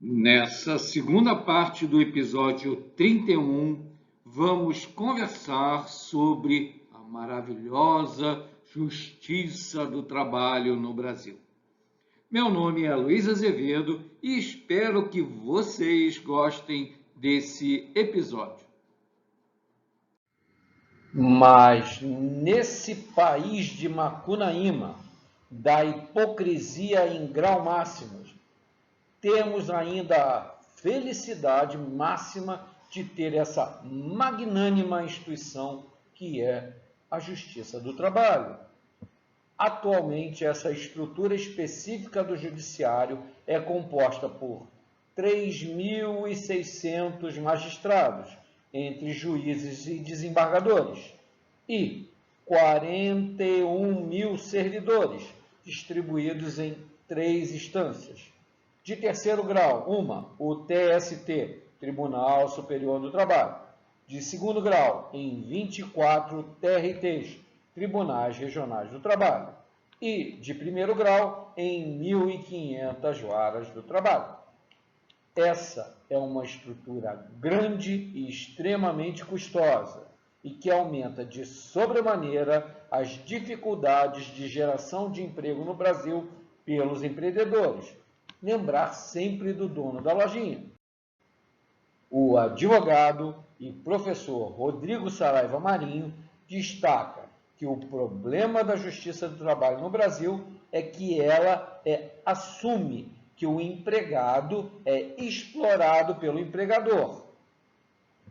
Nessa segunda parte do episódio 31, vamos conversar sobre a maravilhosa Justiça do Trabalho no Brasil. Meu nome é Luiz Azevedo e espero que vocês gostem desse episódio. Mas nesse país de Macunaíma, da hipocrisia em grau máximo, temos ainda a felicidade máxima de ter essa magnânima instituição que é a Justiça do Trabalho. Atualmente, essa estrutura específica do Judiciário é composta por 3.600 magistrados, entre juízes e desembargadores, e 41 mil servidores, distribuídos em 3 instâncias. De terceiro grau, o TST, Tribunal Superior do Trabalho. De segundo grau, em 24 TRTs, Tribunais Regionais do Trabalho. E de primeiro grau, em 1.500 varas do trabalho. Essa é uma estrutura grande e extremamente custosa e que aumenta de sobremaneira as dificuldades de geração de emprego no Brasil pelos empreendedores. Lembrar sempre do dono da lojinha. O advogado e professor Rodrigo Saraiva Marinho destaca que o problema da Justiça do Trabalho no Brasil é que ela assume que o empregado é explorado pelo empregador.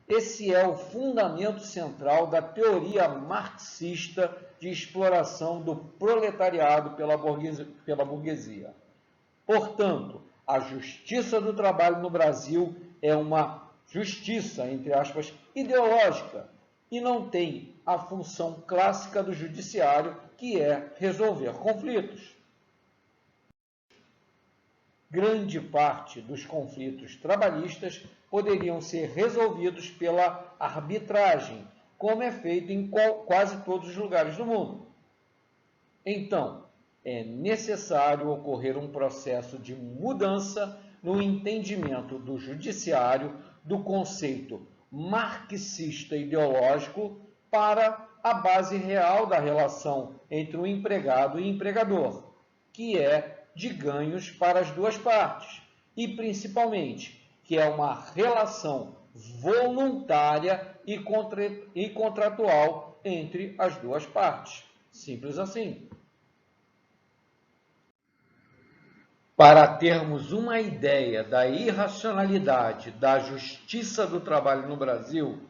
Esse é o fundamento central da teoria marxista de exploração do proletariado pela burguesia. Portanto, a Justiça do Trabalho no Brasil é uma justiça, entre aspas, ideológica e não tem a função clássica do judiciário, que é resolver conflitos. Grande parte dos conflitos trabalhistas poderiam ser resolvidos pela arbitragem, como é feito em quase todos os lugares do mundo. Então, é necessário ocorrer um processo de mudança no entendimento do judiciário do conceito marxista ideológico para a base real da relação entre o empregado e empregador, que é de ganhos para as duas partes, e principalmente que é uma relação voluntária e contratual entre as duas partes. Simples assim. Para termos uma ideia da irracionalidade da Justiça do Trabalho no Brasil,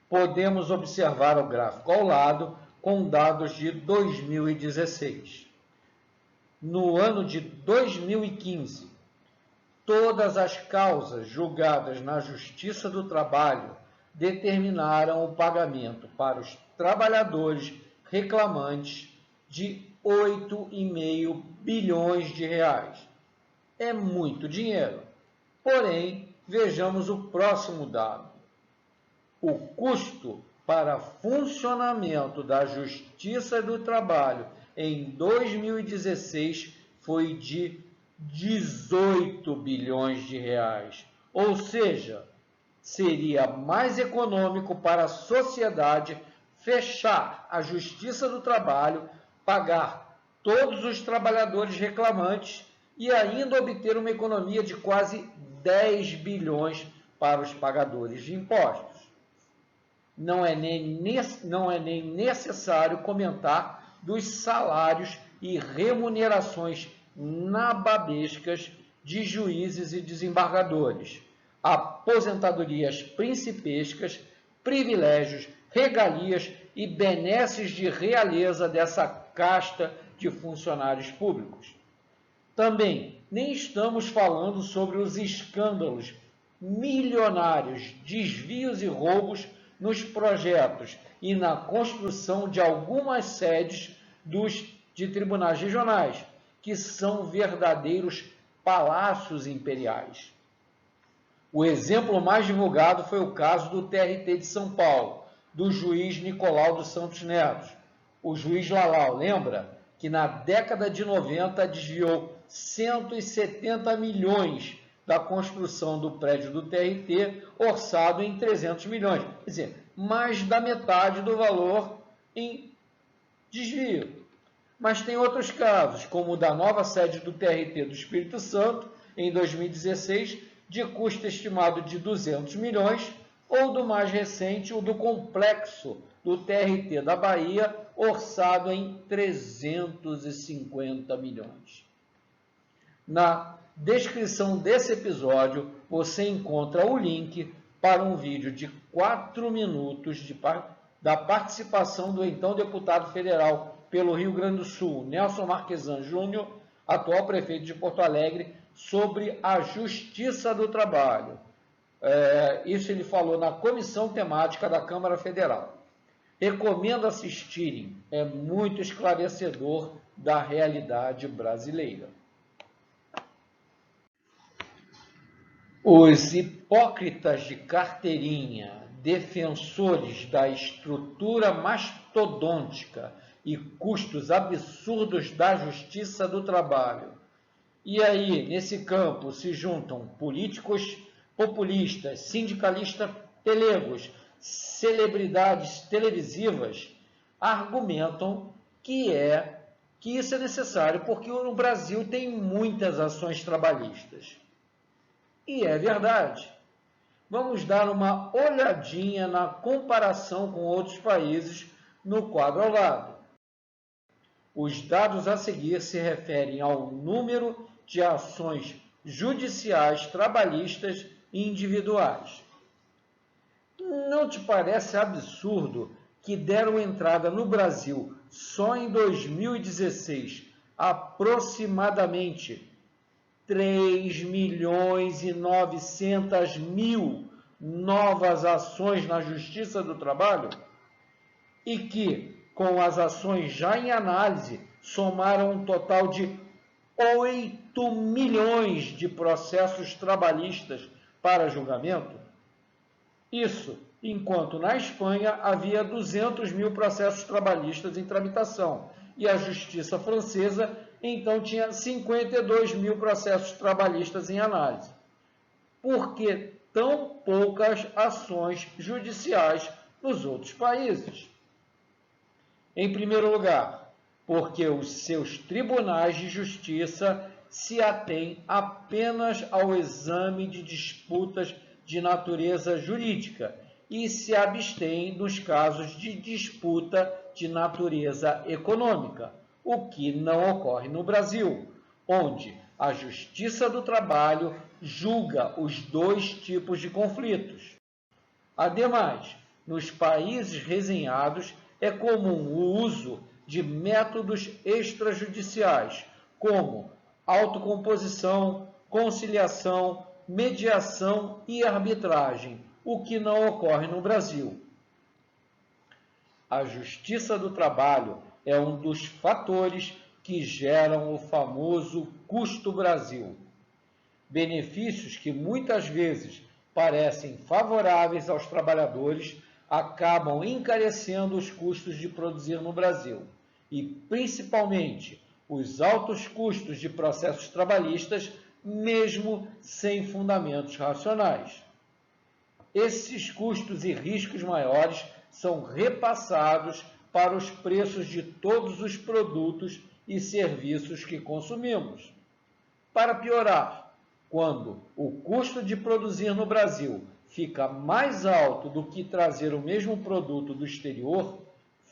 podemos observar o gráfico ao lado com dados de 2016. No ano de 2015, todas as causas julgadas na Justiça do Trabalho determinaram o pagamento para os trabalhadores reclamantes de 8,5 bilhões de reais. É muito dinheiro. Porém, vejamos o próximo dado. O custo para funcionamento da Justiça do Trabalho em 2016 foi de 18 bilhões de reais. Ou seja, seria mais econômico para a sociedade fechar a Justiça do Trabalho, pagar todos os trabalhadores reclamantes e ainda obter uma economia de quase 10 bilhões para os pagadores de impostos. Não é nem necessário comentar dos salários e remunerações nababescas de juízes e desembargadores, aposentadorias principescas, privilégios, regalias e benesses de realeza dessa casta de funcionários públicos. Também nem estamos falando sobre os escândalos milionários, desvios e roubos nos projetos e na construção de algumas sedes de tribunais regionais, que são verdadeiros palácios imperiais. O exemplo mais divulgado foi o caso do TRT de São Paulo, do juiz Nicolau dos Santos Neto. O juiz Lalau, lembra? Que na década de 90 desviou 170 milhões da construção do prédio do TRT, orçado em 300 milhões. Quer dizer, mais da metade do valor em desvio. Mas tem outros casos, como o da nova sede do TRT do Espírito Santo, em 2016, de custo estimado de 200 milhões, ou do mais recente, o do complexo do TRT da Bahia, orçado em 350 milhões. Na descrição desse episódio, você encontra o link para um vídeo de 4 minutos da participação do então deputado federal pelo Rio Grande do Sul, Nelson Marquesan Júnior, atual prefeito de Porto Alegre, sobre a Justiça do Trabalho. Isso ele falou na comissão temática da Câmara Federal. Recomendo assistirem, é muito esclarecedor da realidade brasileira. Os hipócritas de carteirinha, defensores da estrutura mastodôntica e custos absurdos da Justiça do Trabalho. E aí, nesse campo, se juntam políticos populistas, sindicalistas pelegos, celebridades televisivas, argumentam que isso é necessário porque o Brasil tem muitas ações trabalhistas. E é verdade. Vamos dar uma olhadinha na comparação com outros países no quadro ao lado. Os dados a seguir se referem ao número de ações judiciais trabalhistas e individuais. Não te parece absurdo que deram entrada no Brasil só em 2016 aproximadamente 3.900.000 novas ações na Justiça do Trabalho? E que, com as ações já em análise, somaram um total de 8 milhões de processos trabalhistas para julgamento? Isso, enquanto na Espanha havia 200 mil processos trabalhistas em tramitação, e a Justiça Francesa, então, tinha 52 mil processos trabalhistas em análise. Por que tão poucas ações judiciais nos outros países? Em primeiro lugar, porque os seus tribunais de justiça se atêm apenas ao exame de disputas de natureza jurídica e se abstêm dos casos de disputa de natureza econômica, o que não ocorre no Brasil, onde a Justiça do Trabalho julga os dois tipos de conflitos. Ademais, nos países resenhados é comum o uso de métodos extrajudiciais, como autocomposição, conciliação, mediação e arbitragem, o que não ocorre no Brasil. A Justiça do Trabalho é um dos fatores que geram o famoso custo Brasil. Benefícios que muitas vezes parecem favoráveis aos trabalhadores acabam encarecendo os custos de produzir no Brasil e, principalmente, os altos custos de processos trabalhistas, mesmo sem fundamentos racionais. Esses custos e riscos maiores são repassados para os preços de todos os produtos e serviços que consumimos. Para piorar, quando o custo de produzir no Brasil fica mais alto do que trazer o mesmo produto do exterior,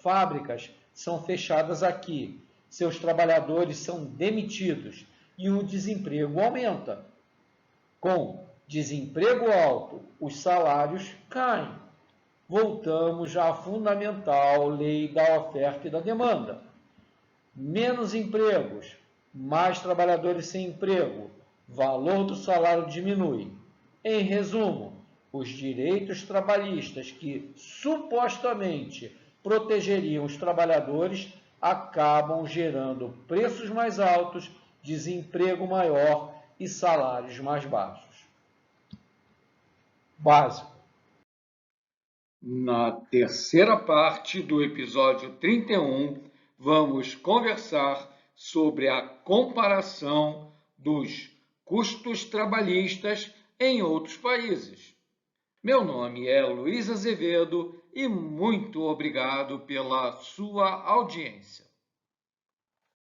fábricas são fechadas aqui, seus trabalhadores são demitidos e o desemprego aumenta. Com desemprego alto, os salários caem. Voltamos à fundamental lei da oferta e da demanda. Menos empregos, mais trabalhadores sem emprego, valor do salário diminui. Em resumo, os direitos trabalhistas que supostamente protegeriam os trabalhadores acabam gerando preços mais altos, desemprego maior e salários mais baixos. Básico. Na terceira parte do episódio 31, vamos conversar sobre a comparação dos custos trabalhistas em outros países. Meu nome é Luiz Azevedo e muito obrigado pela sua audiência.